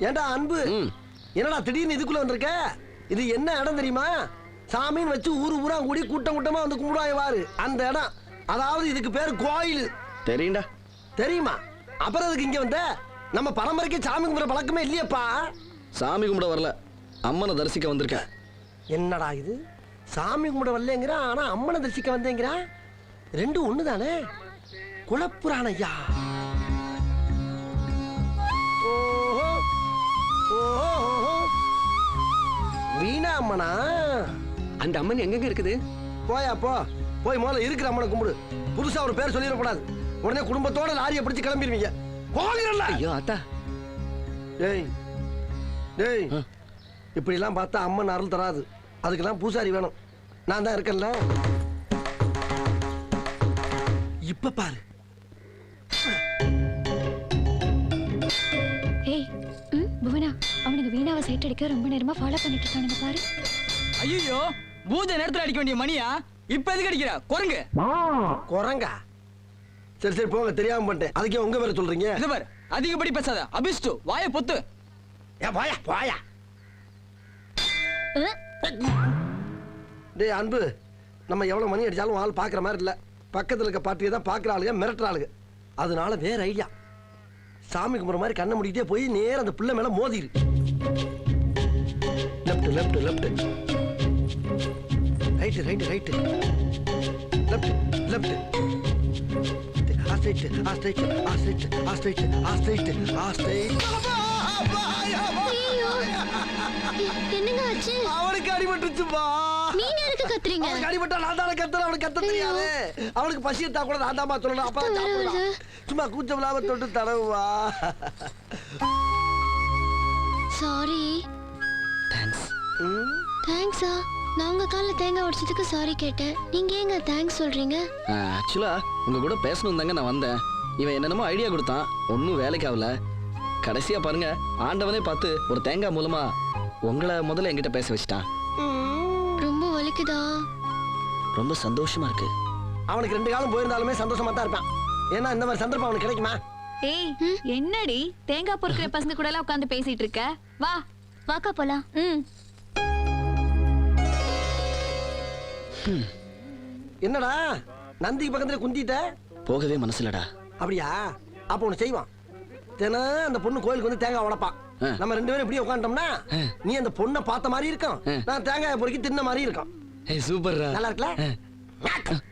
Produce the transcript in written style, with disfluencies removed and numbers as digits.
ஏண்டா அன்பு, என்னடா திடீர்னு இதுக்குள்ள வந்திருக்க? இது என்ன இடம் தெரியுமா? சாமின்னு வச்சு ஊரா கூடி கூட்டம் கூட்டமா வந்து கும்பிடுவாரு அந்த இடம். அதாவது இதுக்கு பேரு கோயில். தெரியும்டா. தெரியுமா? அப்புறம் அதுக்கு இங்க வந்த? நம்ம பரம்பரைக்கு சாமி கும்பிட பழக்கமே இல்லையப்பா. சாமி கும்பிட வரல, அம்மனை தரிசிக்க வந்திருக்கேன். என்னடா இது, சாமி கும்பிட வரலங்கிறான், ஆனா அம்மனை தரிசிக்க வந்தேங்கிறான். ரெண்டும் ஒண்ணுதானே? குலப்புராண ஐயா. ஓஹோ ஓஹோ, வீணா அம்மனா? அந்த அம்மன் எங்கெங்க இருக்குது? போயா போ, போய் முதல்ல இருக்கிற அம்மனை கும்பிடு. புதுசா ஒரு பேர் சொல்லிடக்கூடாது. உடனே குடும்பத்தோட லாரியை பிடிச்சு கிளம்பிடுவீங்க. போகிறல்ல. ஐயோ அத்தா. டேய் டேய், இப்படி எல்லாம் பார்த்தா அம்மன் அருள் தராது. அதுக்கெல்லாம் பூசாரி வேணும். நான் தான் இருக்கேன்ல. இப்ப பாரு. ஏய், புவனா, அவனுக்கு வீணாவை சைட் அடிக்க ரொம்ப நேரமா ஃபாலோ பண்ணிட்டு இருக்கானுங்க பாரு. ஐயோ, பூஜை நேரத்துல அடிக்க வேண்டிய மணியா இப்ப எதுக்கு அடிக்கிற? குரங்கு. குரங்கா? சரி சரி போங்க, தெரியாம பண்ணிட்டேன். அதுக்கே உங்க பேரை சொல்றீங்க? இது பாரு, அதிகப்படி பேசாத. அபிஷ்டு, வாயை பொத்து. ஏ வாயா வாயா. டேய் அன்பு, நம்ம எவ்வளவு மணி அடிச்சாலும் ஆள் பாக்குற மாதிரி இல்ல. பக்கத்துல இருக்க பாட்டியை தான் பாக்குற ஆளுங்க, மிரட்டுற ஆளுங்க. அதனால வேற ஐடியா. சாமி கும்பிட்ற மாதிரி கண்ணை முடிக்கிட்டே போய் நேரம் அந்த பிள்ளை மேல மோதிரு. Left left left, right right right, left left, astride astride astride astride astride astride. என்னங்க ஆச்சு? அவனுக்கு அடிபட்டுச்சுப்பா. நீங்க எதுக்கு கத்துறீங்க? அவனுக்கு அடிபட்டா நான் தானே கத்துறேன். அவனுக்கு கத்த தெரியாது. அவனுக்கு பசி எடுத்தா கூட நான் தாமா சொல்லணும். அப்பா சாப்பிடலாம். சும்மா கூச்சம் இல்லாம தொட்டு தடவுவா. சாரி. தேங்க்ஸா? நான் உங்க கால்ல தேங்காய் உடைச்சதுக்கு சாரி கேட்டேன். நீங்க ஏங்க தேங்க்ஸ் சொல்றீங்க? ஆக்சுவலா உங்க கூட பேசணும் தாங்க நான் வந்தேன். இவன் என்னென்னமோ ஐடியா கொடுத்தான், ஒன்னும் வேலைக்கு ஆகல. கடைசியா பாருங்க, ஆண்டவனே பார்த்து ஒரு தேங்காய் மூலமா உங்களை முதல்ல என்கிட்ட பேச வச்சுட்டான். ரொம்ப வலிக்குதா? ரொம்ப சந்தோஷமா இருக்கு. அவனுக்கு 2 காலம் போயிருந்தாலுமே சந்தோஷமா தான் இருப்பான். ஏன்னா இந்த மாதிரி சந்தர்ப்பம் அவனுக்கு கிடைக்குமா? ஏய், என்னடி தேங்காய் பொறுக்கிற பசங்க கூட எல்லாம் உட்கார்ந்து பேசிட்டு இருக்க? வா வாக்கா போலாம். என்னடா நந்திக்கு பக்கத்துல குந்திட்ட? போகவே மனசுலடா. அப்படியா? அப்ப ஒண்ணு செய்வான். தினம் அந்த பொண்ணு கோயிலுக்கு வந்து தேங்காய் உடைப்பான். நம்ம 2 பேரும் இப்படியே உட்காந்துட்டோம்னா நீ அந்த பொண்ணை பார்த்த மாதிரி இருக்கும், நான் தேங்காய் பொறுக்கி தின்ன மாதிரி இருக்கும். சூப்பர்ரா. நல்லா இருக்குல்ல?